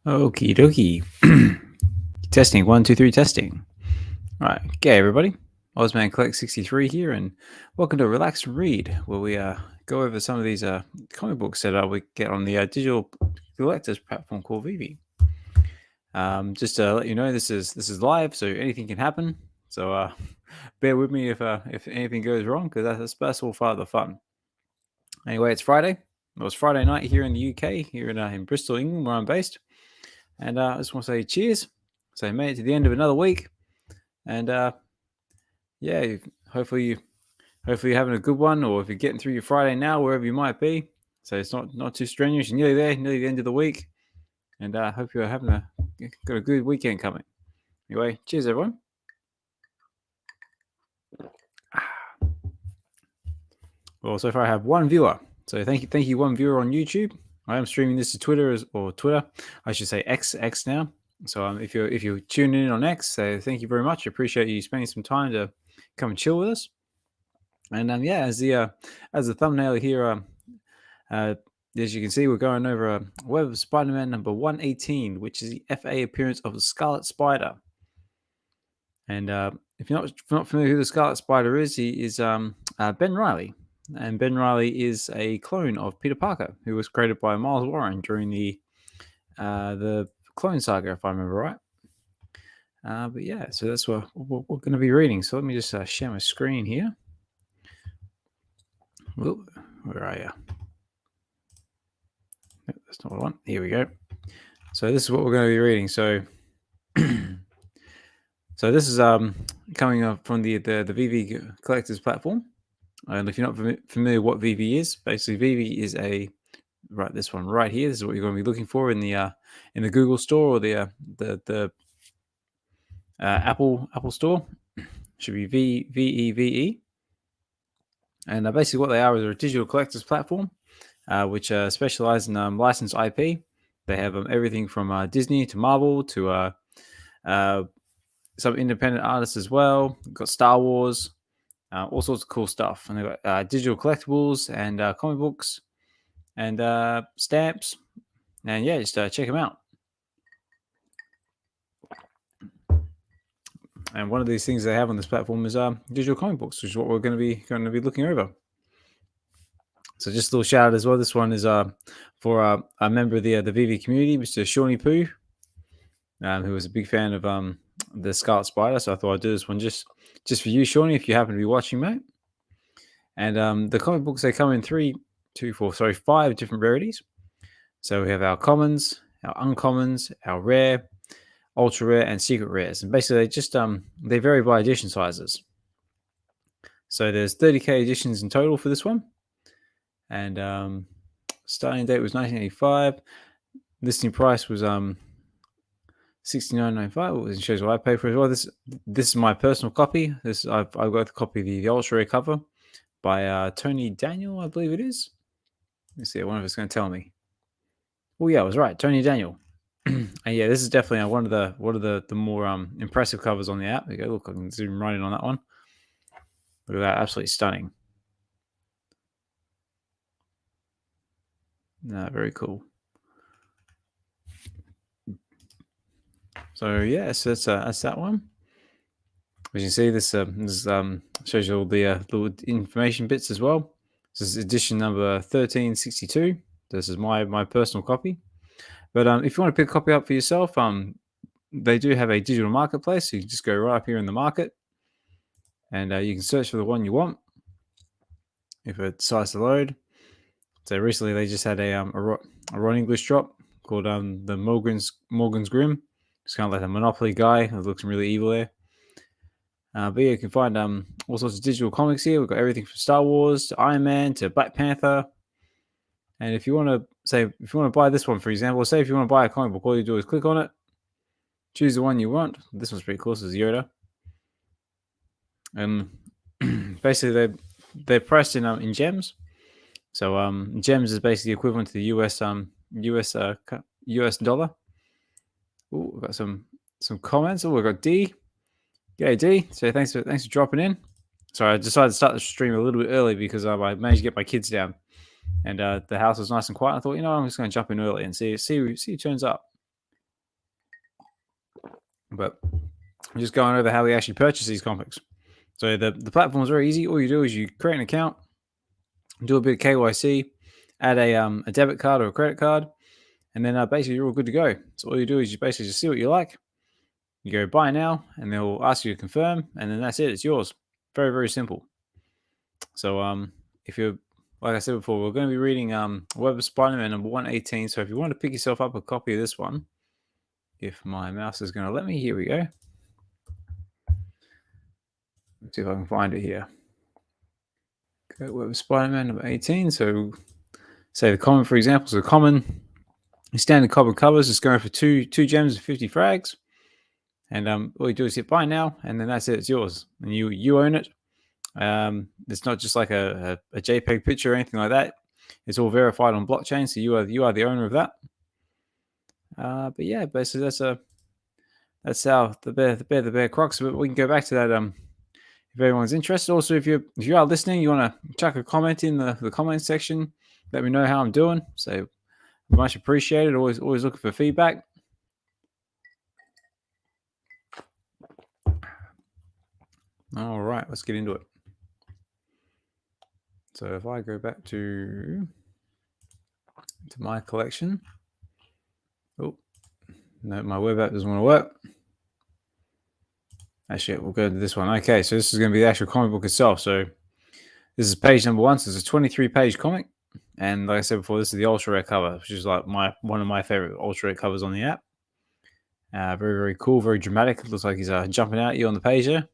Okie dokie. Testing 1, 2, 3, testing. All right, okay, everybody. Ozmankollects63 here, and welcome to Relax and Read, where we go over some of these comic books that we get on the digital collectors platform called VeVe. Just to let you know, this is live, so anything can happen. So bear with me if anything goes wrong, because that's all part of the fun. Anyway, it's Friday. It was Friday night here in the UK, here in Bristol, England, where I'm based. And I just want to say cheers. So I made it to the end of another week, and yeah, hopefully you're having a good one, or if you're getting through your Friday now, wherever you might be. So it's not too strenuous. You're nearly there, nearly the end of the week, and I hope you're got a good weekend coming. Anyway, cheers everyone. Well, so far I have one viewer. So thank you, one viewer on YouTube. I am streaming this to Twitter or Twitter, I should say X now. So if you're tuning in on X, so thank you very much. I appreciate you spending some time to come and chill with us. And yeah, as the thumbnail here, as you can see, we're going over Web of Spider-Man number 118, which is the FA appearance of the Scarlet Spider. And if you're not familiar who the Scarlet Spider is, he is Ben Reilly. And Ben Reilly is a clone of Peter Parker, who was created by Miles Warren during the Clone Saga, if I remember right. But yeah, so that's what we're going to be reading. So let me just share my screen here. Whoa, where are you? No, that's not what I want. Here we go. So this is what we're going to be reading. So, so this is coming up from the VeVe Collectors platform. And if you're not familiar what VeVe is, basically VeVe is this one right here. This is what you're going to be looking for in the Google store or the Apple Store. Should be VeVe. And basically what they are is a digital collectors platform, which specialize in licensed IP. They have everything from Disney to Marvel to some independent artists as well. We've got Star Wars, all sorts of cool stuff. And they've got digital collectibles and comic books and stamps. And yeah, just check them out. And one of these things they have on this platform is digital comic books, which is what we're going to be looking over. So just a little shout out as well. This one is for a member of the VeVe community, Mr. Shawnee Poo, who was a big fan of the Scarlet Spider. So I thought I'd do this one just for you, Shawnee, if you happen to be watching, mate. And the comic books, they come in 5 different rarities. So we have our commons, our uncommons, our rare, ultra rare, and secret rares. And basically they just they vary by edition sizes. So there's 30k editions in total for this one. And starting date was 1985. Listing price was $69.95. It shows what I pay for it as well. This is my personal copy. I've got the copy of the ultra rare cover by Tony Daniel, I believe it is. Let's see. I wonder if it's going to tell me. Oh yeah, I was right. Tony Daniel. And yeah, this is definitely one of the more impressive covers on the app. There you go. Look, I can zoom right in on that one. Look at that, absolutely stunning. Very cool. So yeah, so that's that one. As you can see, this shows you all the little information bits as well. This is edition number 1362. This is my personal copy. But if you want to pick a copy up for yourself, they do have a digital marketplace. So you can just go right up here in the market, and you can search for the one you want if it decides to load. So recently they just had a Ron English drop called the Morgan's Grim. It's kind of like a Monopoly guy. It looks really evil there. But yeah, you can find all sorts of digital comics here. We've got everything from Star Wars to Iron Man to Black Panther. And if you want to buy this one, for example, say if you want to buy a comic book, all you do is click on it, choose the one you want. This one's pretty cool. This is Yoda. And basically they're priced in gems. So gems is basically equivalent to the US dollar. Oh, we've got some comments. Oh, we've got D. Yeah, D. So thanks for dropping in. Sorry, I decided to start the stream a little bit early because I managed to get my kids down, and the house was nice and quiet. I thought, I'm just going to jump in early and see who turns up. But I'm just going over how we actually purchase these comics. So the platform is very easy. All you do is you create an account, do a bit of KYC, add a debit card or a credit card, and then basically you're all good to go. So all you do is you basically just see what you like. You go buy now, and they'll ask you to confirm, and then that's it. It's yours. Very, very simple. So if you're, like I said before, we're going to be reading Web of Spider-Man number 118. So if you want to pick yourself up a copy of this one, if my mouse is going to let me, here we go. Let's see if I can find it here. Okay, Web of Spider-Man number 18. So say the common, for example, so common standard common covers is going for two gems and 50 frags. And all you do is hit buy now, and then that's it. It's yours, and you own it. It's not just like a JPEG picture or anything like that. It's all verified on blockchain, so you are the owner of that. But yeah, basically that's how the bear crux of it. We can go back to that if everyone's interested. Also, if you are listening, you want to chuck a comment in the comment section. Let me know how I'm doing. So much appreciated. Always looking for feedback. All right, let's get into it. So if I go back to my collection, oh no, my web app doesn't want to work. Actually, we'll go to this one. Okay, so this is going to be the actual comic book itself. So this is page number 1. So it's a 23-page comic, and like I said before, this is the ultra rare cover, which is like one of my favorite ultra rare covers on the app. Very, very cool, very dramatic. It looks like he's jumping out at you on the page here.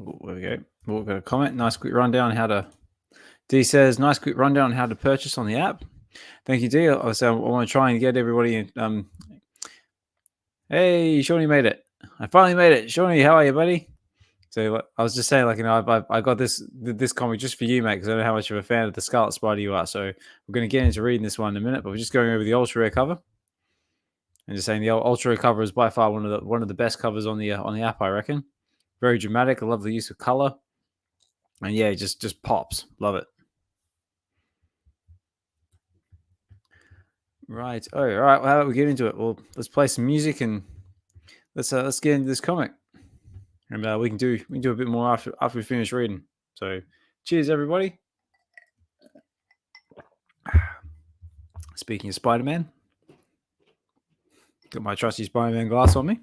There we go. We've got a comment. Nice quick rundown on how to. D says, nice quick rundown on how to purchase on the app. Thank you, D. I want to try and get everybody. Hey, Shawnee made it. I finally made it. Shawnee, how are you, buddy? So I was just saying, like, you know, I got this comic just for you, mate, because I know how much of a fan of the Scarlet Spider you are. So we're going to get into reading this one in a minute, but we're just going over the ultra rare cover, and just saying the ultra rare cover is by far one of the best covers on the app, I reckon. Very dramatic. I love the use of color, and yeah, it just pops. Love it. Right. Oh, all right. Well, how about we get into it? Well, let's play some music and let's get into this comic, and we can do a bit more after we finish reading. So, cheers, everybody. Speaking of Spider-Man, got my trusty Spider-Man glass on me.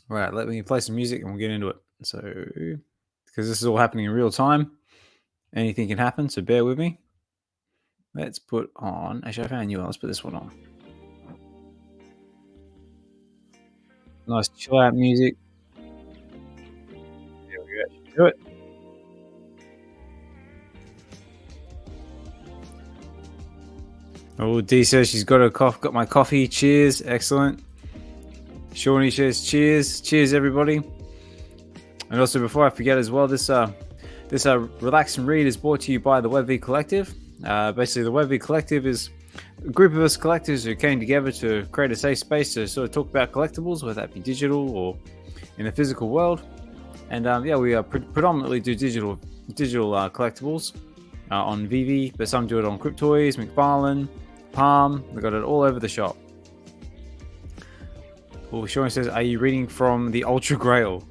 Right, let me play some music and we'll get into it. So, because this is all happening in real time, anything can happen. So bear with me. Let's put on. Actually, I found a new one. Let's put this one on. Nice chill out music. There we go. Do it. Oh, D says she's got my coffee. Cheers. Excellent. Shawnee says cheers. Cheers, everybody. And also, before I forget as well, this Relax and Read is brought to you by the VeVe Collective. Basically, the VeVe Collective is a group of us collectors who came together to create a safe space to sort of talk about collectibles, whether that be digital or in the physical world. And yeah, we predominantly do digital collectibles on VeVe, but some do it on Cryptoys, McFarlane, Palm. We got it all over the shop. Well, Sean says, "Are you reading from the Ultra Grail?"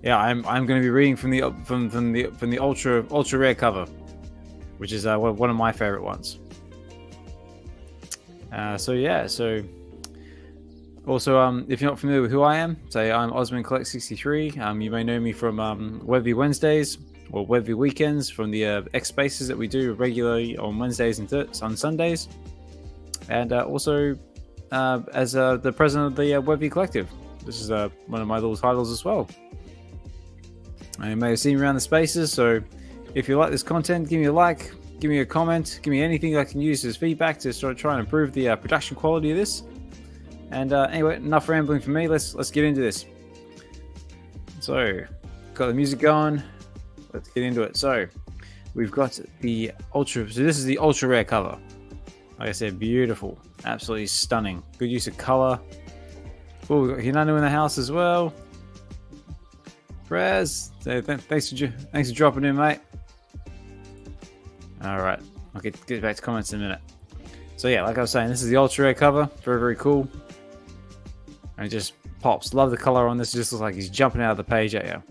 Yeah, I'm going to be reading from the ultra rare cover, which is one of my favorite ones. So yeah, so also if you're not familiar with who I am, say I'm Ozmankollects63. You may know me from VeVe Wednesdays or VeVe weekends, from the X spaces that we do regularly on Wednesdays and on Sundays, and also as the president of the VeVe Collective. This is one of my little titles as well. You may have seen me around the spaces, so if you like this content, give me a like, give me a comment, give me anything I can use as feedback to sort of try and improve the production quality of this. And anyway, enough rambling for me. Let's get into this. So, got the music going. Let's get into it. So, we've got the ultra. So this is the ultra rare cover. Like I said, beautiful, absolutely stunning. Good use of color. Oh, we've got Hinanu in the house as well. Prez, so thanks for dropping in, mate. All right, I'll get back to comments in a minute. So yeah, like I was saying, this is the ultra rare cover. Very, very cool. And it just pops. Love the color on this. It just looks like he's jumping out of the page at you.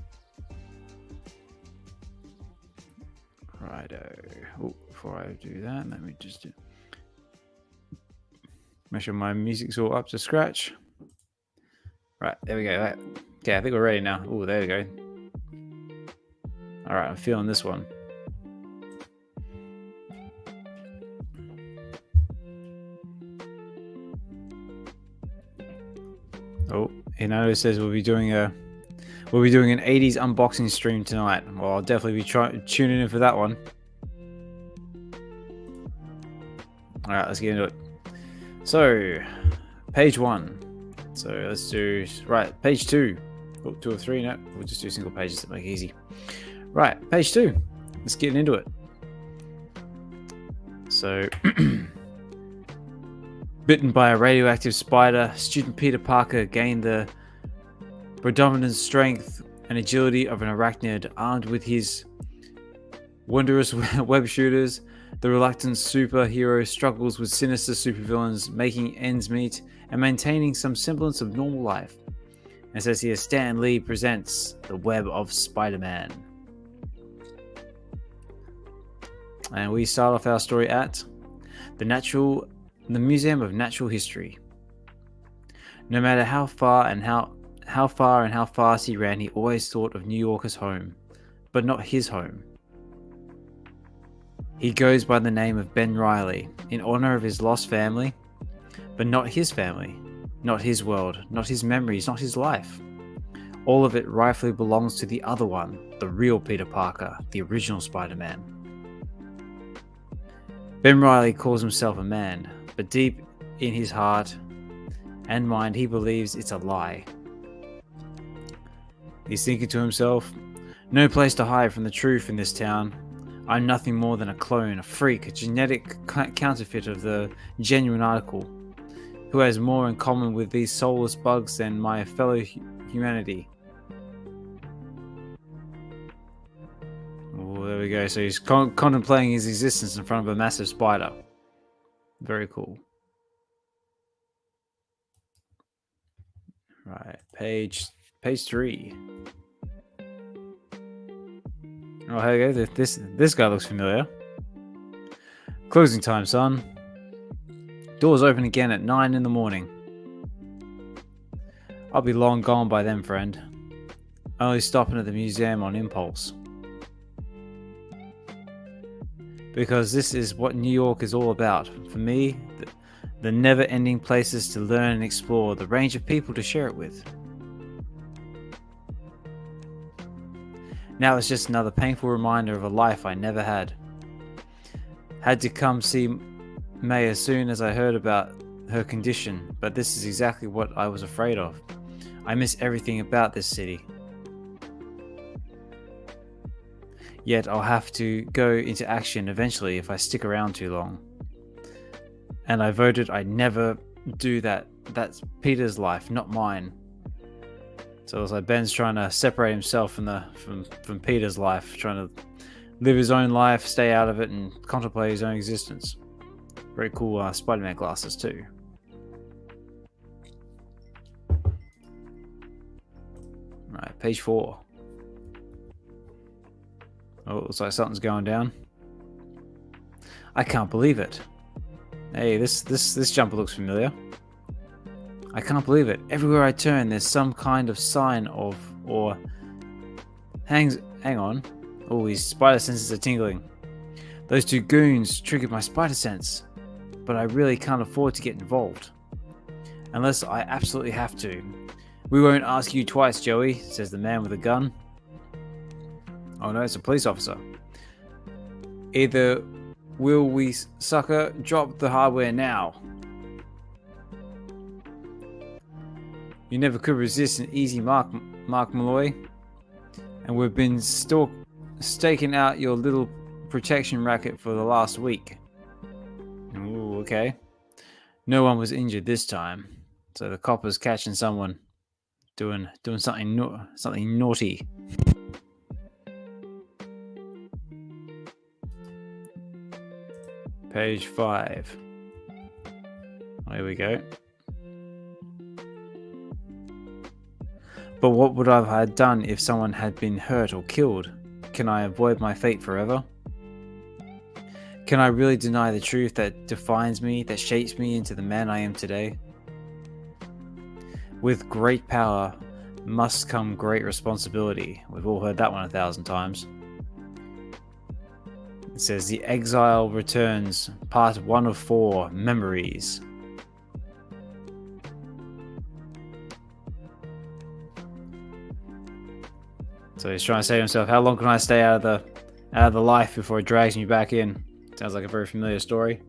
Righto. Oh, before I do that, let me just make sure my music's all up to scratch. Right, there we go. Right. Okay, I think we're ready now. Oh, there we go. All right, I'm feeling this one. Oh, you know, it says we'll be doing an 80s unboxing stream tonight. Well, I'll definitely be tuning in for that one. All right, let's get into it. So, page 1. So let's do page 2. Oh, 2 or 3. No, we'll just do single pages to make it easy. Right, page 2. Let's get into it. So, bitten by a radioactive spider, student Peter Parker gained the predominant strength and agility of an arachnid. Armed with his wondrous web shooters, the reluctant superhero struggles with sinister supervillains, making ends meet and maintaining some semblance of normal life. And it says here, Stan Lee presents The Web of Spider-Man. And we start off our story at the Museum of Natural History. No matter how far and how fast he ran, he always thought of New York as home, but not his home. He goes by the name of Ben Reilly, in honor of his lost family, but not his family, not his world, not his memories, not his life. All of it rightfully belongs to the other one, the real Peter Parker, the original Spider-Man. Ben Reilly calls himself a man, but deep in his heart and mind, he believes it's a lie. He's thinking to himself, no place to hide from the truth in this town. I'm nothing more than a clone, a freak, a genetic counterfeit of the genuine article, who has more in common with these soulless bugs than my fellow humanity. Oh, there we go. So he's contemplating his existence in front of a massive spider. Very cool. Right, page 3. Oh, here we go. This guy looks familiar. Closing time, son. Doors open again at 9 in the morning. I'll be long gone by then, friend. Only stopping at the museum on impulse. Because this is what New York is all about. For me, the never-ending places to learn and explore, the range of people to share it with. Now it's just another painful reminder of a life I never had. Had to come see May as soon as I heard about her condition, but this is exactly what I was afraid of. I miss everything about this city. Yet I'll have to go into action eventually if I stick around too long. And I voted I'd never do that. That's Peter's life, not mine. So it's like Ben's trying to separate himself from Peter's life, trying to live his own life, stay out of it, and contemplate his own existence. Very cool Spider-Man glasses too. Right, page 4. Oh, it looks like something's going down. I can't believe it. Hey, this jumper looks familiar. I can't believe it. Everywhere I turn, there's some kind of sign of, or hang on. Oh, his spider senses are tingling. Those two goons triggered my spider sense, but I really can't afford to get involved. Unless I absolutely have to. We won't ask you twice, Joey, says the man with a gun. Oh no, it's a police officer. Either will we, sucker, drop the hardware now. You never could resist an easy mark, Malloy. And we've been staking out your little protection racket for the last week. Ooh, okay. No one was injured this time. So the copper's catching someone doing something naughty. Page 5. Here we go. But what would I have done if someone had been hurt or killed? Can I avoid my fate forever? Can I really deny the truth that defines me, that shapes me into the man I am today? With great power must come great responsibility. We've all heard that one 1,000 times. It says the exile returns, part 1 of 4, memories. So he's trying to say to himself, how long can I stay out of the life before it drags me back in? Sounds like a very familiar story.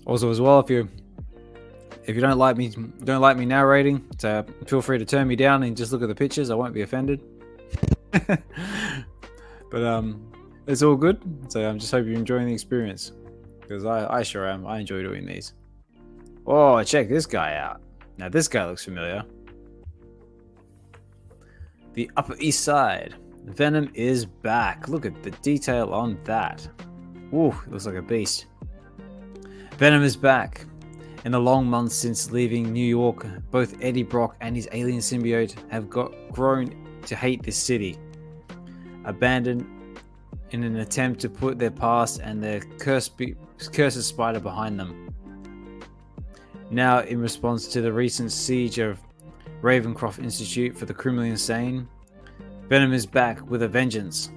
Also, as well, if you don't like me narrating, so feel free to turn me down and just look at the pictures. I won't be offended. But it's all good. So I'm just hope you're enjoying the experience, because I sure am. I enjoy doing these. Oh, check this guy out. Now this guy looks familiar. The Upper East Side. Venom is back. Look at the detail on that. Ooh, looks like a beast. Venom is back. In the long months since leaving New York, both Eddie Brock and his alien symbiote have grown to hate this city. Abandoned in an attempt to put their past and their cursed spider behind them. Now, in response to the recent siege of Ravencroft Institute for the Criminally Insane, Venom is back with a vengeance.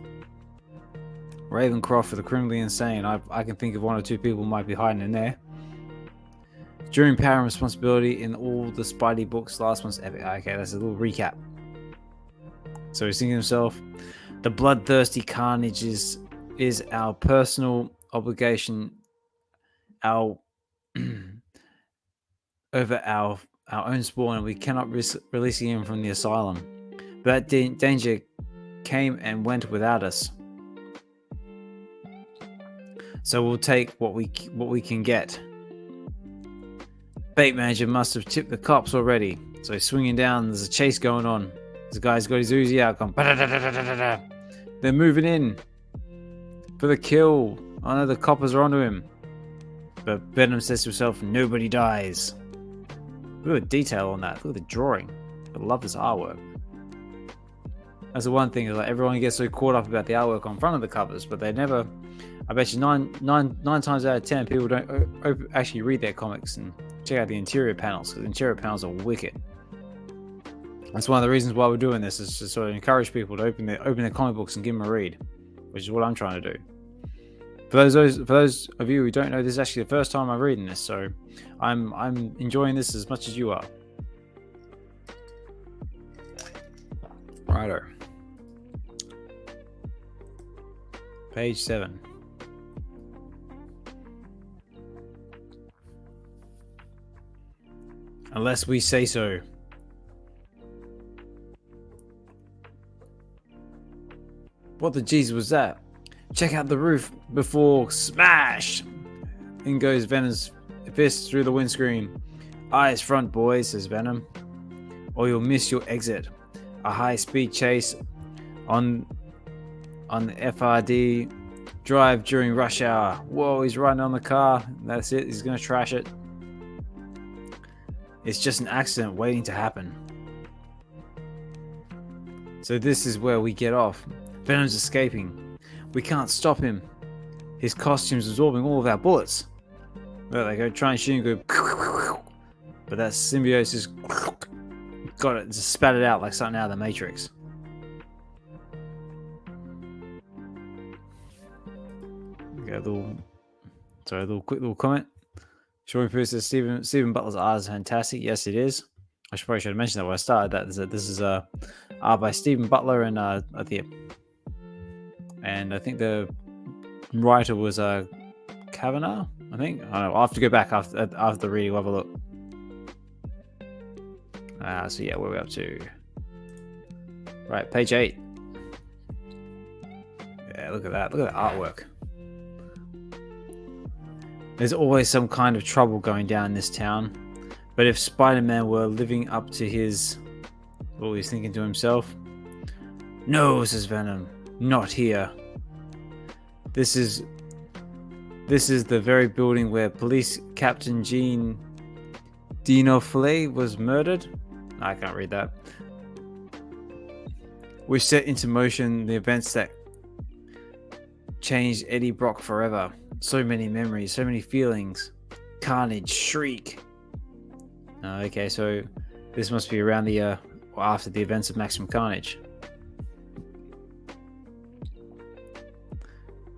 Ravencroft for the Criminally Insane. I can think of 1 or 2 people might be hiding in there. During Power and Responsibility in all the Spidey books, last one's epic. Okay, that's a little recap. So he's thinking to himself, the bloodthirsty carnage is our personal obligation, over our own spawn, and we cannot risk releasing him from the asylum. But that danger came and went without us. So we'll take what we can get. Bait Manager must have tipped the cops already. So he's swinging down. There's a chase going on. This guy's got his Uzi out. Going, they're moving in for the kill. I know the coppers are onto him. But Venom says to himself, nobody dies. Look at the detail on that. Look at the drawing. I love this artwork. That's the one thing, is like everyone gets so caught up about the artwork on front of the covers, but they never. I bet you nine times out of 10 people don't actually read their comics and check out the interior panels, because the interior panels are wicked. That's one of the reasons why we're doing this, is to sort of encourage people to open their comic books and give them a read, which is what I'm trying to do. For those of you who don't know, this is actually the first time I'm reading this, so I'm enjoying this as much as you are. Righto. Page 7. Unless we say so. What the jeez was that? Check out the roof before smash! In goes Venom's fist through the windscreen. Eyes front, boys, says Venom, or you'll miss your exit. A high-speed chase on the FRD drive during rush hour. Whoa, he's riding on the car. That's it. He's going to trash it. It's just an accident waiting to happen. So this is where we get off. Venom's escaping. We can't stop him. His costume's absorbing all of our bullets. Well, they go try and shoot and go, but that symbiote just got it, just spat it out like something out of the Matrix. Okay, a little quick comment. Sean Pierce says Stephen Butler's art is fantastic. Yes, it is. I probably should have mentioned that when I started. This is art by Stephen Butler and I think the writer was Kavanagh. I think. I don't know. I'll have to go back after the reading. We'll have a look. So yeah, where are we up to? Right, page 8. Yeah, look at that. Look at that artwork. There's always some kind of trouble going down in this town. But if Spider-Man were living up to what he's thinking to himself, No, says Venom. Not here. This is the very building where police Captain Jean Dinofle was murdered. I can't read that. Which set into motion the events that changed Eddie Brock forever. So many memories, so many feelings. Carnage, shriek. Okay, so this must be around the after the events of Maximum Carnage.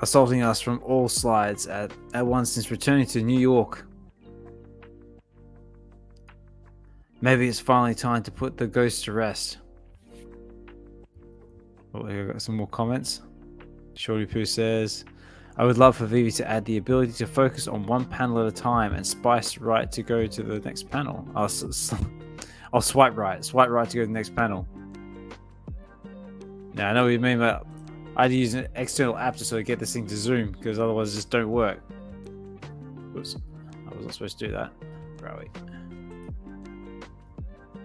Assaulting us from all sides at once since returning to New York. Maybe it's finally time to put the ghost to rest. Oh, here I've got some more comments. Shorty Poo says, I would love for VeVe to add the ability to focus on one panel at a time and spice right to go to the next panel. I'll swipe right to go to the next panel. Now I know what you mean, but I'd use an external app to sort of get this thing to zoom, because otherwise it just don't work. Oops, I was not supposed to do that. Where are we?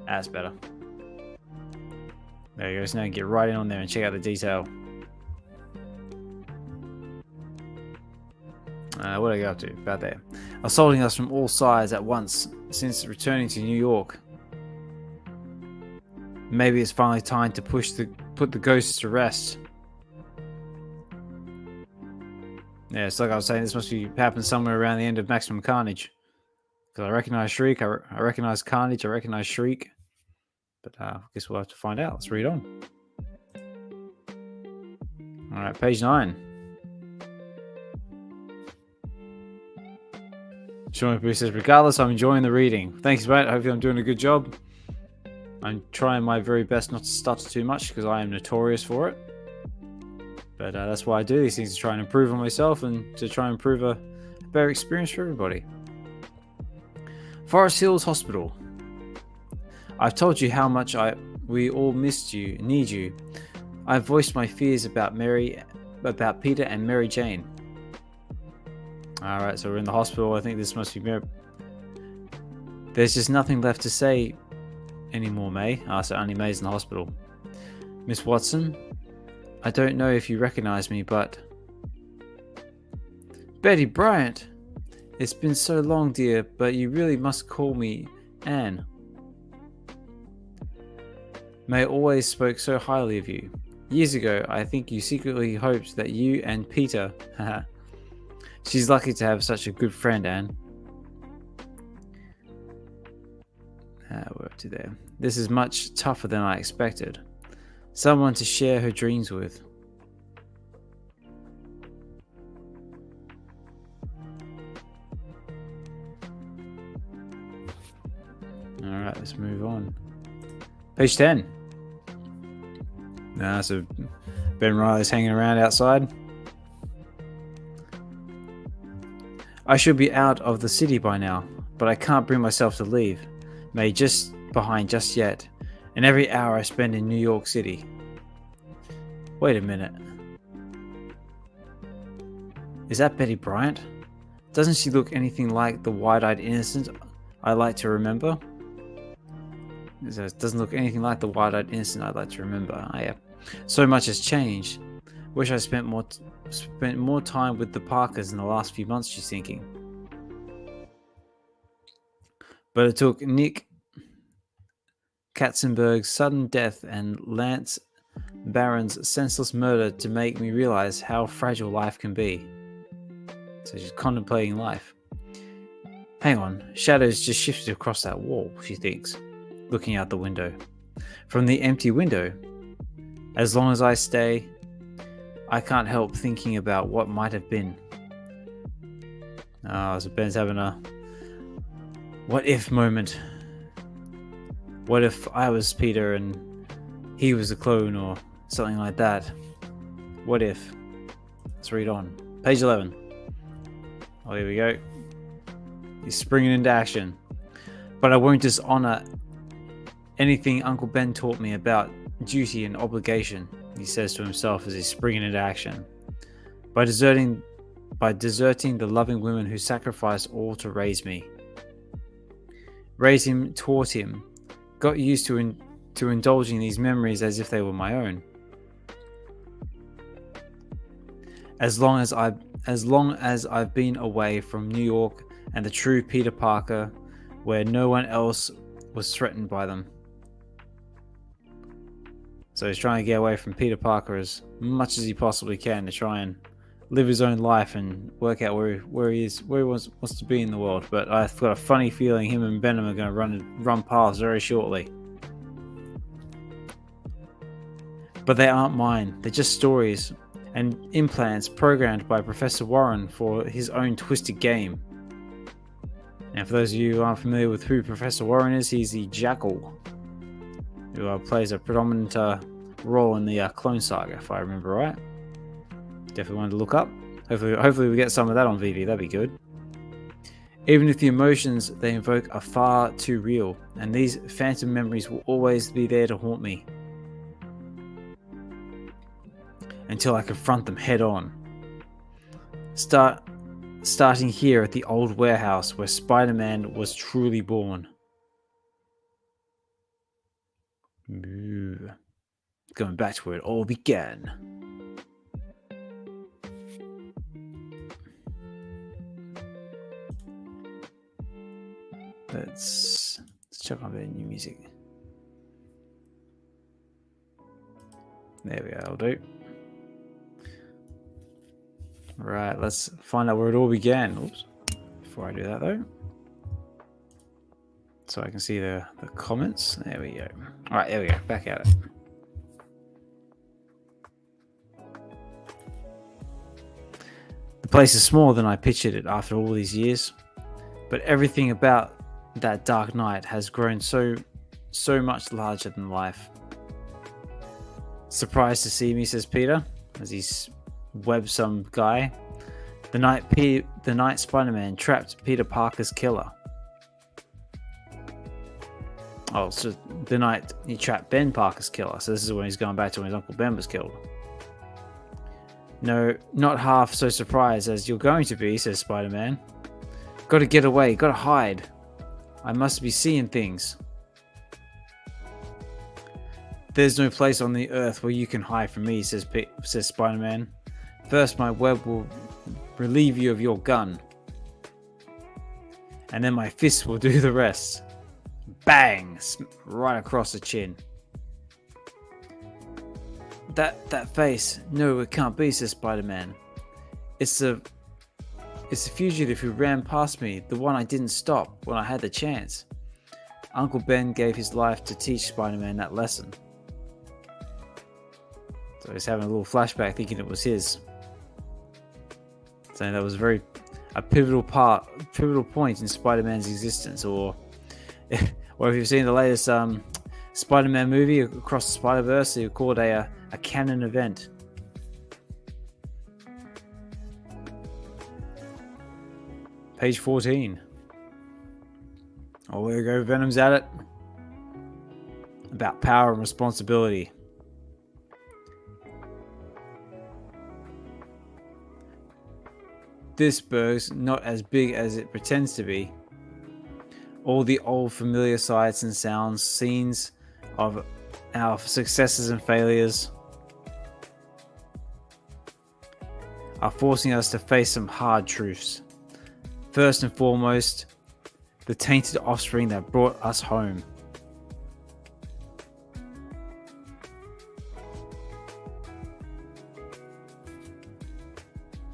That's better. There you go. So now you get right in on there and check out the detail. What did I go up to? About there. Assaulting us from all sides at once since returning to New York. Maybe it's finally time to put the ghosts to rest. Yeah, it's like I was saying, this must be happened somewhere around the end of Maximum Carnage. Because I recognize Shriek, I recognize Carnage, I recognize Shriek. But I guess we'll have to find out. Let's read on. Alright, page 9. Sean Bruce says, regardless, I'm enjoying the reading. Thanks, mate. Hopefully I'm doing a good job. I'm trying my very best not to stutter too much, because I am notorious for it. But that's why I do these things, to try and improve on myself and to try and improve a better experience for everybody. Forest Hills Hospital. I've told you how much we all missed you, need you. I've voiced my fears about Peter and Mary Jane. Alright, so we're in the hospital. I think this must be Mary. There's just nothing left to say anymore, May. So only May's in the hospital. Miss Watson, I don't know if you recognize me, but... Betty Bryant! It's been so long, dear, but you really must call me Anne. May always spoke so highly of you. Years ago, I think you secretly hoped that you and Peter... She's lucky to have such a good friend, Anne. We're up to there. This is much tougher than I expected. Someone to share her dreams with. Alright, let's move on. Page 10. So Ben Riley's hanging around outside. I should be out of the city by now, but I can't bring myself to leave. May just behind just yet, and every hour I spend in New York City. Wait a minute. Is that Betty Bryant? Doesn't she look anything like the wide-eyed innocent I like to remember? It doesn't look anything like the wide-eyed innocent I'd like to remember. Yeah. So much has changed. Wish I spent more time with the Parkers in the last few months, she's thinking. But it took Nick Katzenberg's sudden death and Lance Barron's senseless murder to make me realize how fragile life can be. So she's contemplating life. Hang on, shadows just shifted across that wall, she thinks, looking out the window. From the empty window, as long as I stay, I can't help thinking about what might have been. So Ben's having a what if moment. What if I was Peter and he was a clone or something like that? What if? Let's read on. Page 11. Oh, here we go. He's springing into action. But I won't dishonor anything Uncle Ben taught me about duty and obligation, he says to himself as he's springing into action. By deserting the loving women who sacrificed all to raise me. Raised him, taught him, got used to indulging these memories as if they were my own. As long as I've been away from New York and the true Peter Parker, where no one else was threatened by them. So he's trying to get away from Peter Parker as much as he possibly can to try and live his own life and work out where he wants to be in the world. But I've got a funny feeling him and Venom are going to run paths very shortly. But they aren't mine. They're just stories and implants programmed by Professor Warren for his own twisted game. And for those of you who aren't familiar with who Professor Warren is, he's the Jackal, who plays a predominant role in the Clone Saga, if I remember right. Definitely wanted to look up. Hopefully we get some of that on VeVe. That'd be good. Even if the emotions they invoke are far too real, and these phantom memories will always be there to haunt me until I confront them head on. Starting here at the old warehouse where Spider-Man was truly born. Ooh. Going back to where it all began. Let's check on a bit of new music. There we go, that'll do. Right, let's find out where it all began. Oops. Before I do that though. So I can see the comments. There we go. Alright, there we go. Back at it. The place is smaller than I pictured it after all these years. But everything about that dark night has grown so much larger than life. Surprised to see me, says Peter, as he's webbed some guy. The night Spider-Man trapped Peter Parker's killer. Oh, so the night he trapped Ben Parker's killer. So this is when he's going back to when his Uncle Ben was killed. No, not half so surprised as you're going to be, says Spider-Man. Gotta get away, gotta hide. I must be seeing things. There's no place on the earth where you can hide from me, says Spider-Man. First, my web will relieve you of your gun. And then my fist will do the rest. Bang! Right across the chin. That face. No, it can't be, says Spider-Man. It's the fugitive who ran past me, the one I didn't stop when I had the chance. Uncle Ben gave his life to teach Spider-Man that lesson. So he's having a little flashback thinking it was his. Saying that was a pivotal point in Spider-Man's existence, or if you've seen the latest Spider-Man movie, Across the Spider-Verse, they called a canon event. Page 14. Oh, there we go. Venom's at it. About power and responsibility. This burg's not as big as it pretends to be. All the old familiar sights and sounds, scenes of our successes and failures are forcing us to face some hard truths. First and foremost, the tainted offspring that brought us home.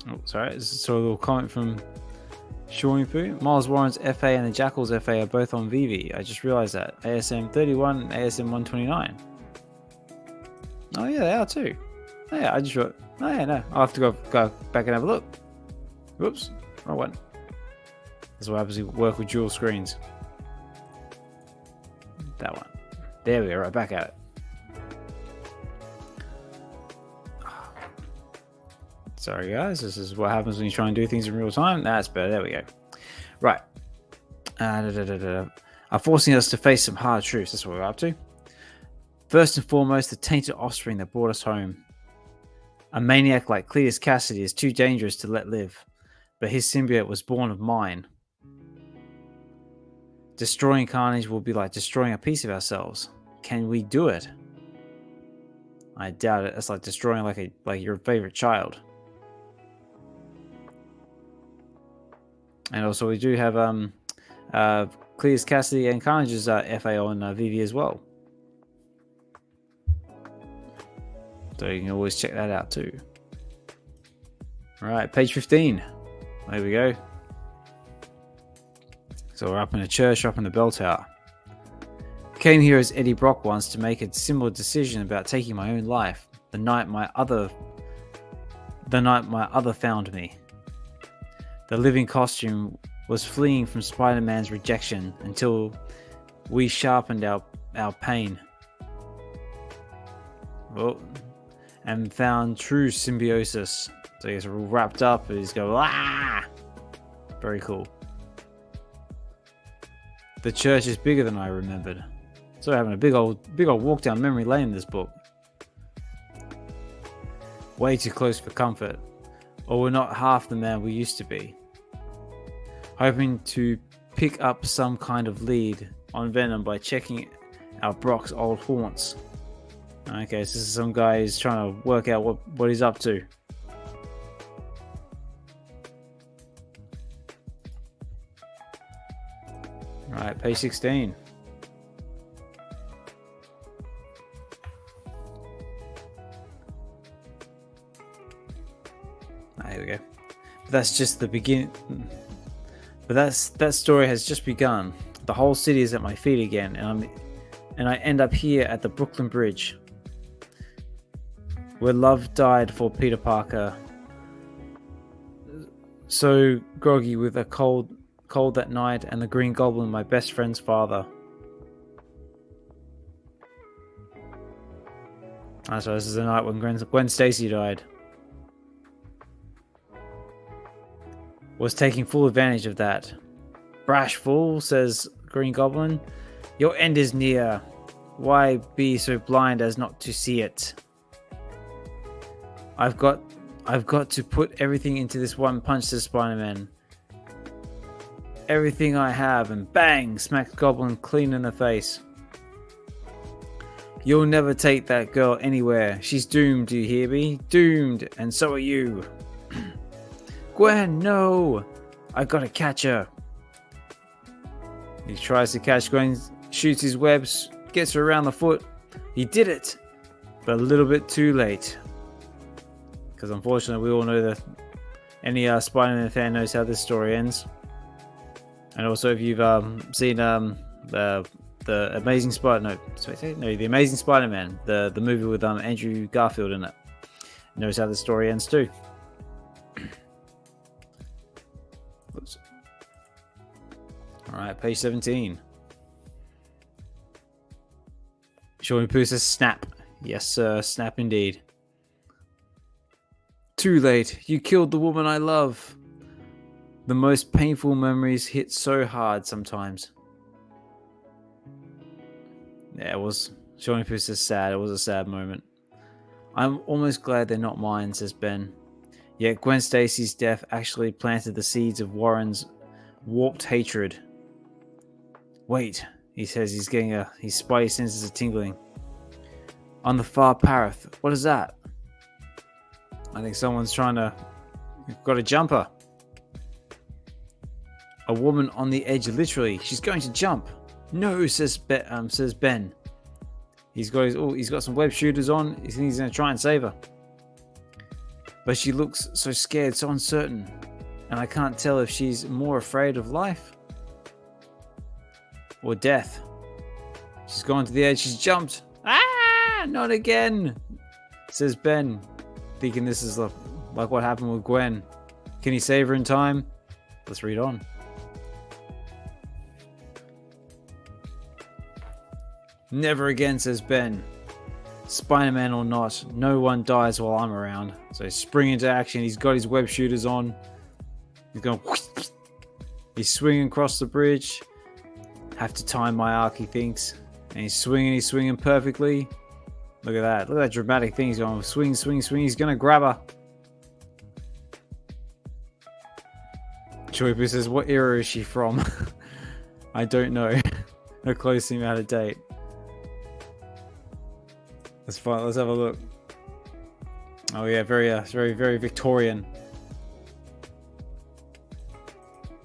Oh, sorry, this is a little comment from Shawny Poo. Miles Warren's FA and the Jackal's FA are both on VeVe. I just realized that. ASM 31 and ASM 129. Oh yeah, they are too. Oh yeah, I just wrote. Oh yeah, no. I'll have to go back and have a look. Whoops, wrong one. That's what happens when you work with dual screens. That one. There we go, right back at it. Sorry guys, this is what happens when you try and do things in real time. That's better, there we go. Right. Are forcing us to face some hard truths. That's what we're up to. First and foremost, the tainted offspring that brought us home. A maniac like Cletus Cassidy is too dangerous to let live, but his symbiote was born of mine. Destroying Carnage will be like destroying a piece of ourselves. Can we do it? I doubt it. It's like destroying like your favorite child. And also we do have Clear's Cassidy and Carnage's FA on VeVe as well. So you can always check that out too. Alright, page 15. There we go. So we're up in a church, up in the bell tower. Came here as Eddie Brock once to make a similar decision about taking my own life. The night my other found me. The living costume was fleeing from Spider-Man's rejection until we sharpened our pain. Oh, and found true symbiosis. So he's all wrapped up and he's going, ah! Very cool. The church is bigger than I remembered. So we're having a big old walk down memory lane in this book. Way too close for comfort. Or we're not half the man we used to be. Hoping to pick up some kind of lead on Venom by checking out Brock's old haunts. Okay, so this is some guy who's trying to work out what he's up to. Alright, page 16. There we go. But that's just the beginning. But that story has just begun. The whole city is at my feet again, and I end up here at the Brooklyn Bridge, where love died for Peter Parker. So groggy with a cold that night, and the Green Goblin, my best friend's father. So this is the night when Gwen Stacy died. Was taking full advantage of that. Brash fool, says Green Goblin. Your end is near. Why be so blind as not to see it? I've got to put everything into this one punch, says Spider-Man. Everything I have, and bang, smacks Goblin clean in the face. You'll never take that girl anywhere. She's doomed, do you hear me? Doomed, and so are you. Gwen, no! I gotta catch her. He tries to catch Gwen, shoots his webs, gets her around the foot. He did it, but a little bit too late. Because unfortunately, we all know that any Spider-Man fan knows how this story ends. And also, if you've seen the Amazing the Amazing Spider-Man, the movie with Andrew Garfield in it, knows how the story ends too. Oops. All right, page 17. Shorty Poo says, "Snap." Yes, sir, snap indeed. Too late. You killed the woman I love. The most painful memories hit so hard sometimes. Yeah, it was. Shorty Poo says, sad. It was a sad moment. I'm almost glad they're not mine, says Ben. Yet Gwen Stacy's death actually planted the seeds of Warren's warped hatred. Wait, he says, he's getting his spidey senses are tingling. On the far path, what is that? I think someone's got a jumper. A woman on the edge, literally. She's going to jump. No, says Ben. He's got some web shooters on. He's going to try and save her. But she looks so scared, so uncertain. And I can't tell if she's more afraid of life or death. She's gone to the edge. She's jumped. Ah, not again, says Ben, thinking this is like what happened with Gwen. Can he save her in time? Let's read on. Never again, says Ben. Spider-Man or not, no one dies while I'm around. So spring into action. He's got his web shooters on. He's going. He's swinging across the bridge. Have to time my arc, he thinks. And he's swinging perfectly. Look at that. Look at that dramatic thing. He's going swing, swing, swing. He's going to grab her. Choipu says, what era is she from? I don't know. Her clothes seem out of date. Let's have a look. Oh yeah, very Victorian.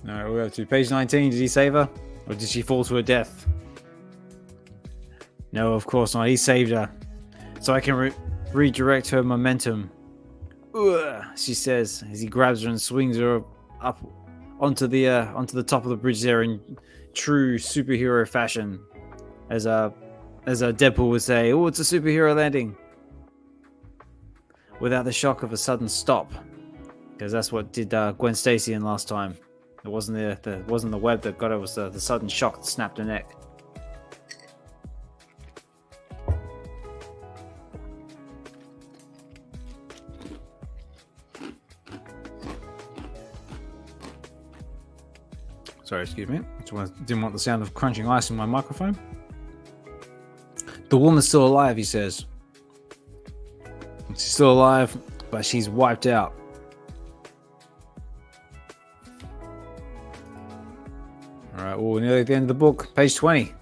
All right, we're up to page 19. Did he save her? Or did she fall to her death? No, of course not. He saved her. So I can redirect her momentum. Ugh, she says as he grabs her and swings her up onto the top of the bridge there in true superhero fashion. As Deadpool would say, oh, it's a superhero landing. Without the shock of a sudden stop. Because that's what did Gwen Stacy in last time. It wasn't the web that got her, it was the sudden shock that snapped her neck. Sorry, excuse me. Didn't want the sound of crunching ice in my microphone. The woman's still alive, he says. She's still alive, but she's wiped out. Alright, well, we're nearly at the end of the book. Page 20.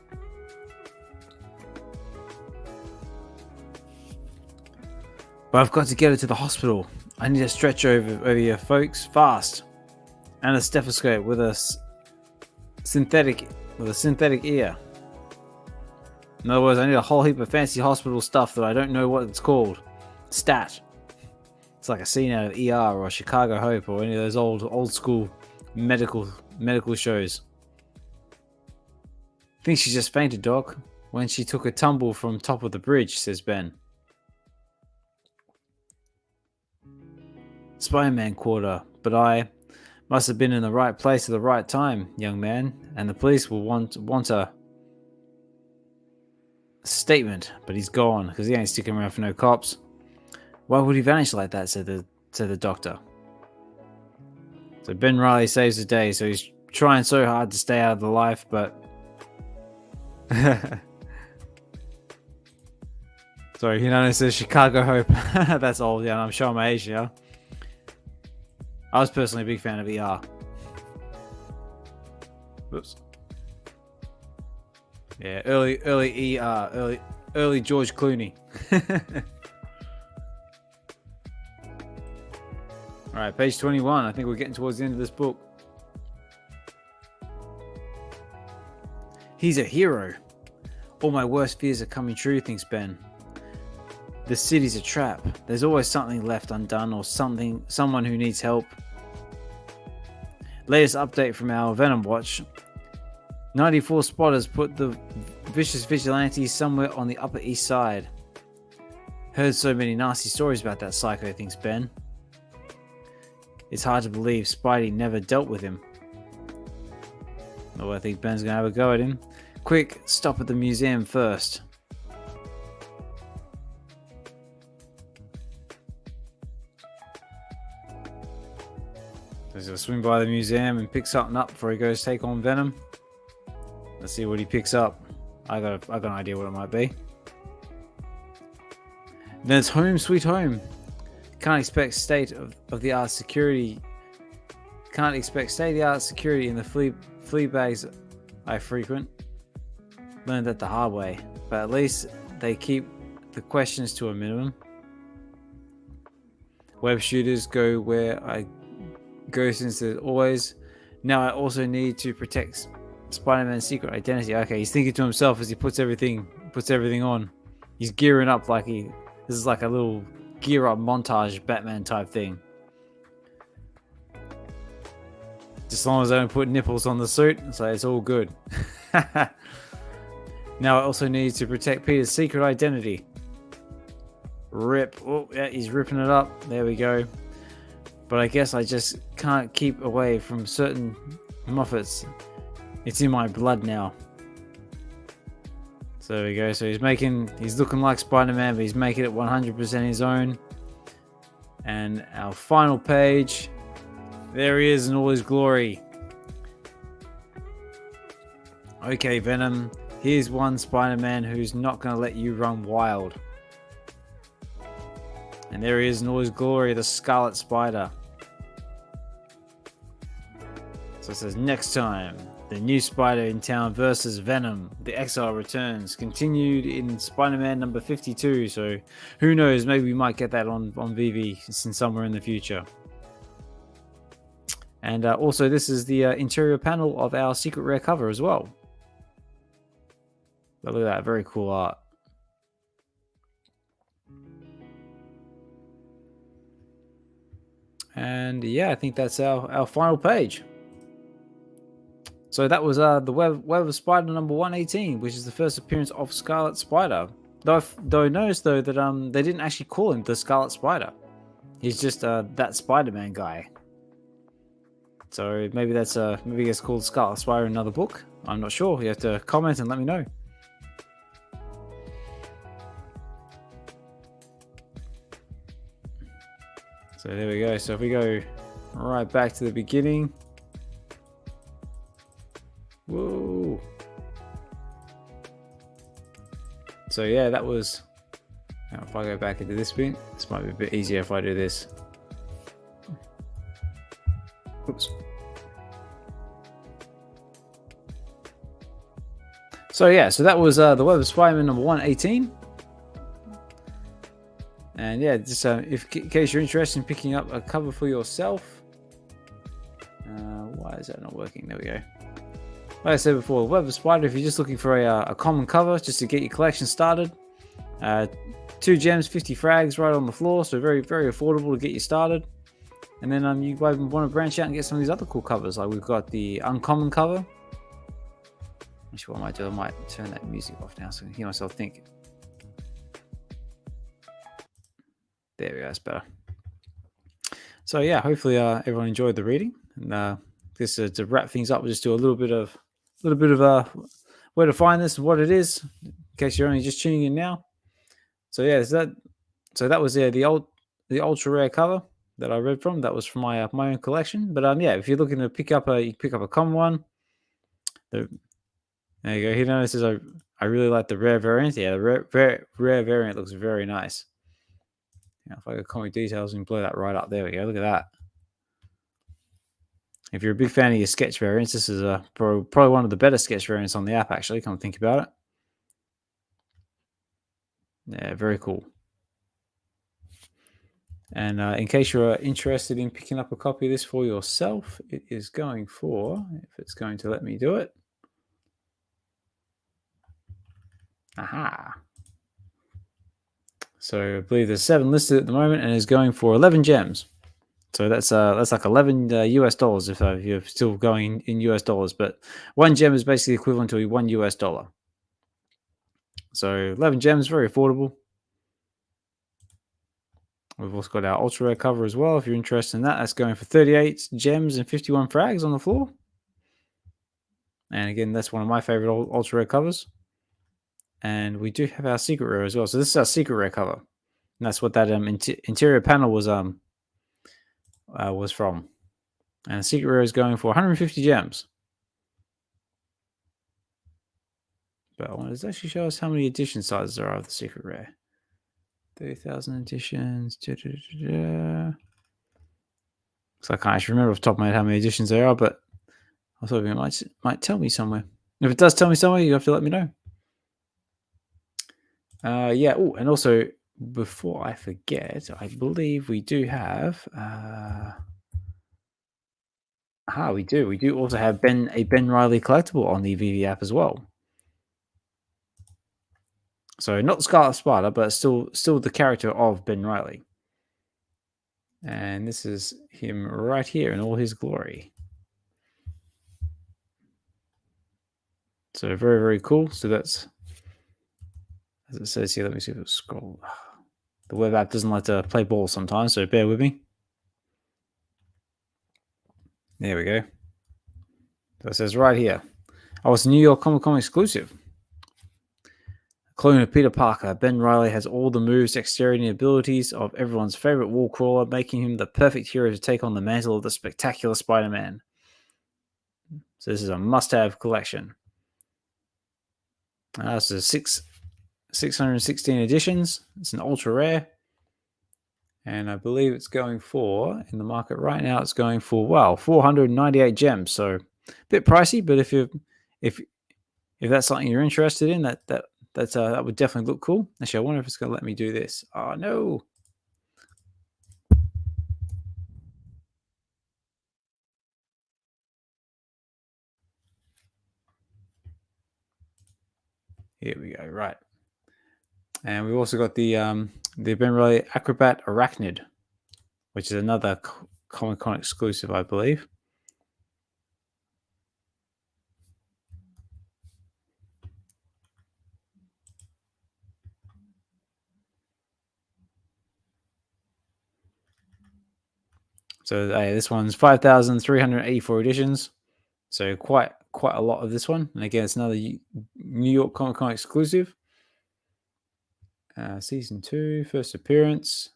But I've got to get her to the hospital. I need a stretcher over here, folks, fast. And a stethoscope with a synthetic ear. In other words, I need a whole heap of fancy hospital stuff that I don't know what it's called. Stat. It's like a scene out of ER or Chicago Hope or any of those old school medical shows. I think she just fainted, Doc, when she took a tumble from top of the bridge, says Ben. Spider-Man caught her, but I must have been in the right place at the right time, young man, and the police will want a statement, but he's gone because he ain't sticking around for no cops. Why would he vanish like that? said the doctor. So Ben Reilly saves the day, so he's trying so hard to stay out of the life, but sorry, you know, it says Chicago Hope. That's old, yeah. I'm showing my age, yeah. I was personally a big fan of ER. Whoops. Yeah, early ER, early George Clooney. All right, page 21. I think we're getting towards the end of this book. He's a hero. All my worst fears are coming true, thinks Ben. The city's a trap. There's always something left undone or someone who needs help. Latest update from our Venom Watch. 94 spotters put the vicious vigilantes somewhere on the Upper East Side. Heard so many nasty stories about that psycho, thinks Ben. It's hard to believe Spidey never dealt with him. Oh, I think Ben's gonna have a go at him. Quick, stop at the museum first. So he's gonna swing by the museum and pick something up before he goes take on Venom. Let's see what he picks up. I got an idea what it might be. Then it's home sweet home. Can't expect state-of-the-art security. Can't expect state-of-the-art security in the flea bags I frequent. Learned that the hard way, but at least they keep the questions to a minimum. Web shooters go where I go since there's always. Now I also need to protect Spider-Man's secret identity. Okay, he's thinking to himself as he puts everything on. He's gearing up like this is like a little gear up montage Batman type thing. Just as long as I don't put nipples on the suit, so it's all good. Now I also need to protect Peter's secret identity. Rip. Oh, yeah, he's ripping it up. There we go. But I guess I just can't keep away from certain Moffats. It's in my blood now. So there we go. So he's looking like Spider-Man, but he's making it 100% his own. And our final page. There he is in all his glory. Okay, Venom. Here's one Spider-Man who's not going to let you run wild. And there he is in all his glory, the Scarlet Spider. So it says, next time, the new Spider in town versus Venom. The Exile returns. Continued in Spider-Man number 52. So who knows, maybe we might get that on VeVe somewhere in the future. And also, this is the interior panel of our secret rare cover as well. But look at that, very cool art. And yeah, I think that's our final page. So that was the Web of Spider number 118, which is the first appearance of Scarlet Spider. Though I noticed though that they didn't actually call him the Scarlet Spider. He's just that Spider-Man guy. So maybe that's maybe it's called Scarlet Spider in another book. I'm not sure. You have to comment and let me know. So there we go. So if we go right back to the beginning. Whoa. So yeah, that was. Now if I go back into this bit, this might be a bit easier if I do this. Oops. So yeah, so that was the Web of Spider-Man number 118. And yeah, just in case you're interested in picking up a cover for yourself. Why is that not working? There we go. Like I said before, the Web of Spider, if you're just looking for a common cover just to get your collection started. 2 gems, 50 frags right on the floor, so very, very affordable to get you started. And then you might want to branch out and get some of these other cool covers. Like we've got the uncommon cover. Actually, what I might do, I might turn that music off now so I can hear myself think. There we go, that's better. So yeah, hopefully everyone enjoyed the reading. And this to wrap things up, we'll just do a little bit of where to find this and what it is, in case you're only just tuning in now. So yeah, so that was the ultra rare cover that I read from. That was from my own collection. But yeah, if you're looking to pick up a common one, there you go. He notices I really like the rare variant. Yeah, the rare variant looks very nice. Now, if I go comic details and blow that right up, there we go. Look at that. If you're a big fan of your sketch variants, this is probably one of the better sketch variants on the app. Actually, come think about it. Yeah, very cool. And in case you're interested in picking up a copy of this for yourself, it is going for, if it's going to let me do it. Aha. So I believe there's 7 listed at the moment and is going for 11 gems. So that's like 11 US dollars if you're still going in US dollars. But 1 gem is basically equivalent to $1 US. So 11 gems, very affordable. We've also got our ultra rare cover as well. If you're interested in that, that's going for 38 gems and 51 frags on the floor. And again, that's one of my favorite ultra rare covers. And we do have our secret rare as well. So this is our secret rare cover. And that's what that interior panel was from. And the secret rare is going for 150 gems. But does it actually show us how many edition sizes there are of the secret rare? 30,000 editions. So I can't actually remember off the top of my head how many editions there are, but I was hoping it might tell me somewhere. If it does tell me somewhere, you have to let me know. Yeah. Oh, and also before I forget, I believe we do have. We do. We do also have a Ben Riley collectible on the VeVe app as well. So not Scarlet Spider, but still the character of Ben Riley. And this is him right here in all his glory. So very, very cool. So that's, as it says here, let me see if it'll scroll. The web app doesn't like to play ball sometimes, so bear with me. There we go. So it says right here. Oh, it's a New York Comic Con exclusive. Clone of Peter Parker, Ben Riley has all the moves, dexterity, and abilities of everyone's favorite wall crawler, making him the perfect hero to take on the mantle of the spectacular Spider-Man. So this is a must-have collection. This is 616 editions. It's an ultra rare. And I believe it's going for, in the market right now, it's going for, wow, 498 gems. So a bit pricey, but if that's something you're interested in, that would definitely look cool. Actually, I wonder if it's going to let me do this. Oh, no. Here we go. Right, and we've also got the Benrally Acrobat Arachnid, which is another Comic Con exclusive, I believe. So this one's 5,384 editions. So quite a lot of this one. And again, it's another New York Comic Con exclusive. Season 2, first appearance.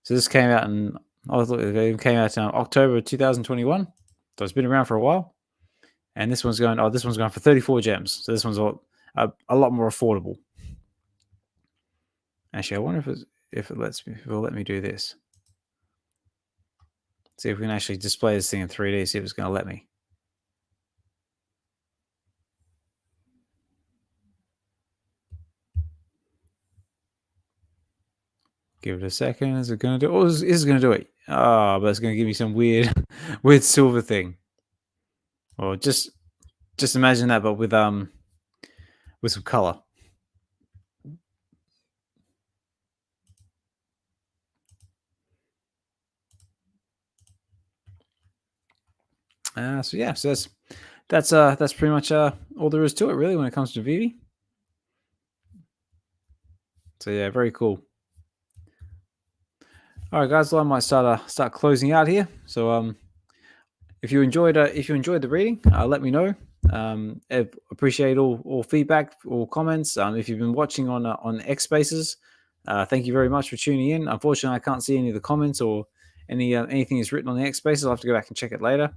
So this came out in October 2021. So it's been around for a while. And this one's going for 34 gems. So this one's a lot more affordable. Actually, I wonder if it will let me do this. See if we can actually display this thing in 3D, see if it's going to let me. Give it a second. Is it going to do it? Oh, is it going to do it? Oh, but it's going to give me some weird silver thing. Or just imagine that, but with some color. So yeah, so that's pretty much all there is to it, really, when it comes to VeVe. So yeah, very cool. All right, guys. Well, I might start closing out here. So if you enjoyed the reading, let me know. Appreciate all feedback, all comments. If you've been watching on X Spaces, thank you very much for tuning in. Unfortunately, I can't see any of the comments or anything is written on the X Spaces. I'll have to go back and check it later.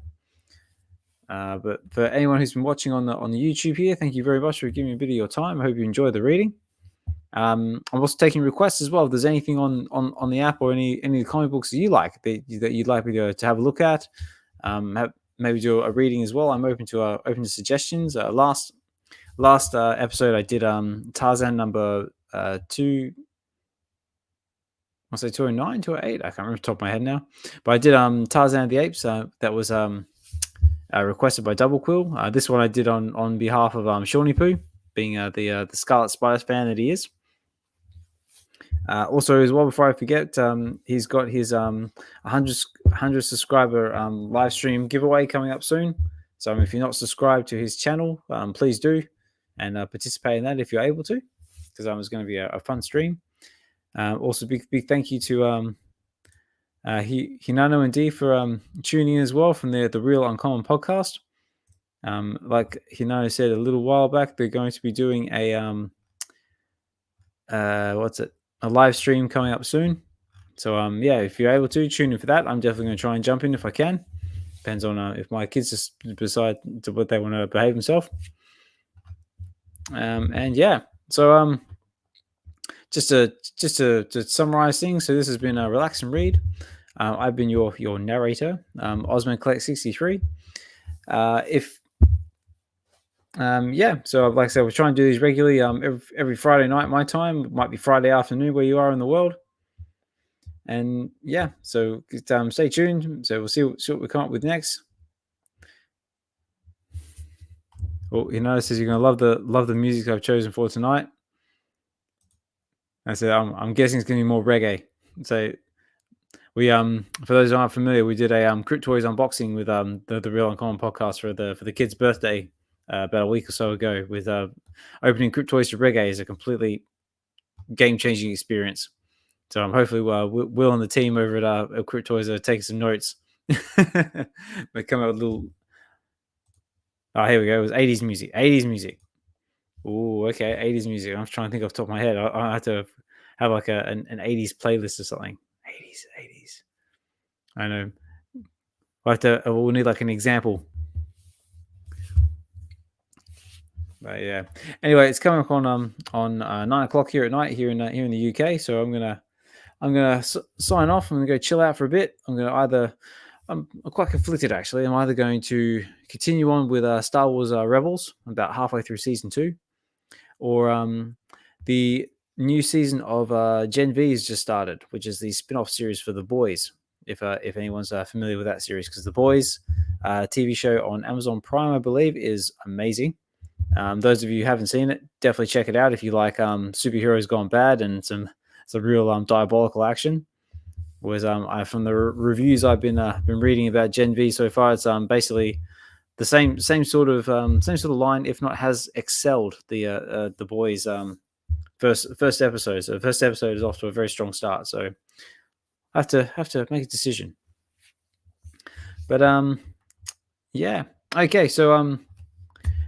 But for anyone who's been watching on the YouTube here, thank you very much for giving me a bit of your time. I hope you enjoyed the reading. I'm also taking requests as well. If there's anything on the app or any of the comic books that you like that you'd like me to have a look at, maybe do a reading as well. I'm open to suggestions. Last episode I did Tarzan number 2. I'll say 209, 208. I can't remember the top of my head now. But I did Tarzan of the Apes. That was requested by Double Quill. This one I did on behalf of Shawnee Poo, being the Scarlet Spider fan that he is. Also, as well, before I forget, he's got his 100 subscriber live stream giveaway coming up soon. So if you're not subscribed to his channel, please do and participate in that if you're able to, because it's going to be a fun stream. Also, big thank you to Hinano and D for tuning in as well from the Real Uncommon podcast. Like Hinano said a little while back, they're going to be doing a a live stream coming up soon. So yeah, if you're able to tune in for that, I'm definitely going to try and jump in if I can. Depends on if my kids just decide to what they want to behave themselves. And yeah, so just to summarize things. So this has been a relax and read. I've been your narrator, Ozmankollects63. Yeah, so like I said, we're trying to do these regularly. Every Friday night, my time. It might be Friday afternoon where you are in the world. And yeah, so stay tuned. So we'll see what we come up with next. Well, you notice you're gonna love the music I've chosen for tonight. I said I'm guessing it's gonna be more reggae. So we for those who aren't familiar, we did a Crypt Toys unboxing with the Real Uncommon podcast for the kid's birthday about a week or so ago. With opening Crypt Toys to reggae is a completely game-changing experience. So hopefully Will and the team over at Crypt Toys are taking some notes. They come up with a little. Oh, here we go. It was 80s music. 80s music. Oh, okay. 80s music. I'm trying to think off the top of my head. I have to have like an 80s playlist or something. 80s. I know. We'll need like an example. But yeah. Anyway, it's coming up on 9:00 here at night here in the UK. So I'm gonna sign off. I'm gonna go chill out for a bit. I'm quite conflicted actually. I'm either going to continue on with Star Wars Rebels, about halfway through season 2, or the new season of Gen V has just started, which is the spin-off series for The Boys. If anyone's familiar with that series, because The Boys TV show on Amazon Prime, I believe, is amazing. Those of you who haven't seen it, definitely check it out if you like superheroes gone bad and some real diabolical action. Was from the reviews I've been reading about Gen V so far, it's basically the same sort of line, if not has excelled the boys first episode. So the first episode is off to a very strong start. So I have to make a decision. But yeah. Okay, so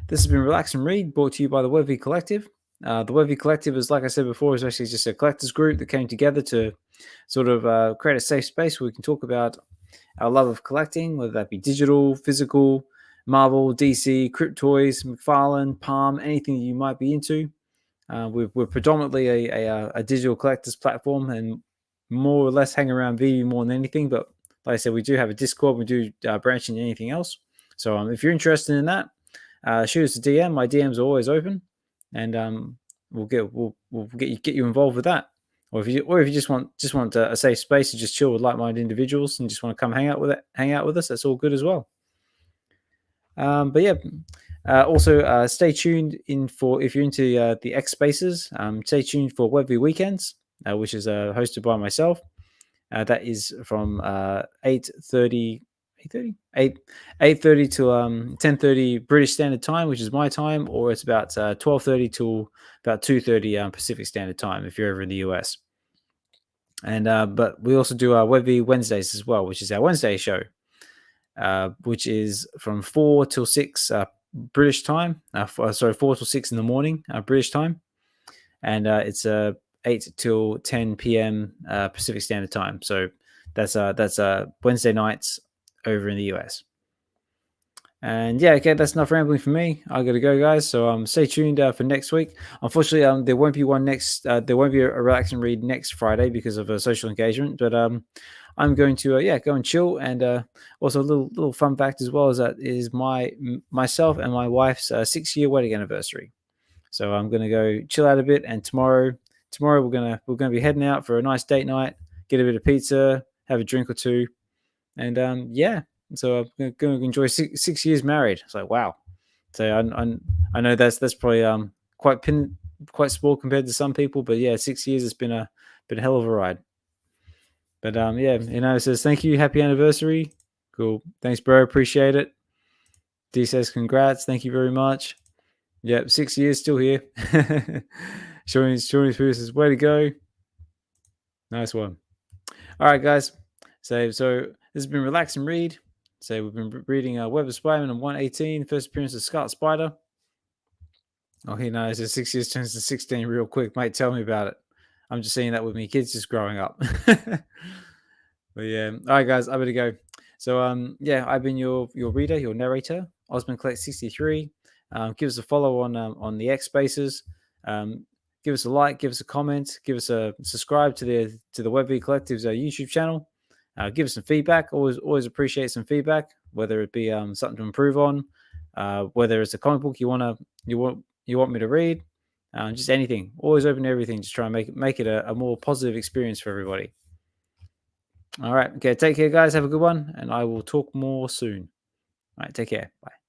this has been Relax and Read, brought to you by the VeVe Collective. The VeVe Collective is, like I said before, is actually just a collectors group that came together to sort of create a safe space where we can talk about our love of collecting, whether that be digital, physical, Marvel, DC, Crypt Toys, McFarlane, Palm, anything you might be into. We're predominantly a digital collectors platform and more or less hang around VeVe more than anything. But like I said, we do have a Discord. We do branch into anything else. So if you're interested in that, shoot us a DM. My DMs are always open, and we'll get you involved with that. Or if you just want a safe space to just chill with like-minded individuals and just want to come hang out with us, that's all good as well. But yeah, also stay tuned in for if you're into the X Spaces. Stay tuned for VeVe Weekends, which is hosted by myself. That is from 8:30 8:30 to 10:30 British Standard Time, which is my time, or it's about 12:30 to about 2:30 Pacific Standard Time if you're over in the US. And but we also do our VeVe Wednesdays as well, which is our Wednesday show, which is from 4 till 6 British time. 4 till 6 in the morning British time, and it's 8 till 10 p.m. Pacific Standard Time. So that's Wednesday nights over in the US. And yeah, okay, that's enough rambling for me. I gotta go, guys. So stay tuned for next week. Unfortunately, there won't be one next. There won't be a Relax and Read next Friday because of a social engagement. But I'm going to go and chill. And also a little fun fact as well is that it is myself and my wife's 6-year wedding anniversary. So I'm gonna go chill out a bit. And tomorrow we're gonna be heading out for a nice date night, get a bit of pizza, have a drink or two, and yeah. So I'm going to enjoy 6 years married. It's like, wow. So I know that's probably quite small compared to some people, but yeah, 6 years has been a hell of a ride. But yeah, it says thank you, happy anniversary. Cool, thanks, bro, appreciate it. D says congrats, thank you very much. Yep, 6 years still here. Showing says way to go. Nice one. All right, guys. So this has been Relax and Read. So we've been reading Web of Spider-Man on 118, first appearance of Scarlet Spider. Oh, he knows it 6 years turns to 16 real quick. Mate, tell me about it. I'm just seeing that with me kids just growing up. But yeah. All right, guys, I better go. So yeah, I've been your reader, your narrator, Ozmankollects63. Give us a follow on the X Spaces. Give us a like, give us a comment, give us a subscribe to the VeVe Collective's YouTube channel. Give us some feedback. Always appreciate some feedback, whether it be something to improve on, whether it's a comic book you want me to read, just anything. Always open to everything. Just try and make it a more positive experience for everybody. All right. Okay. Take care, guys. Have a good one, and I will talk more soon. All right. Take care. Bye.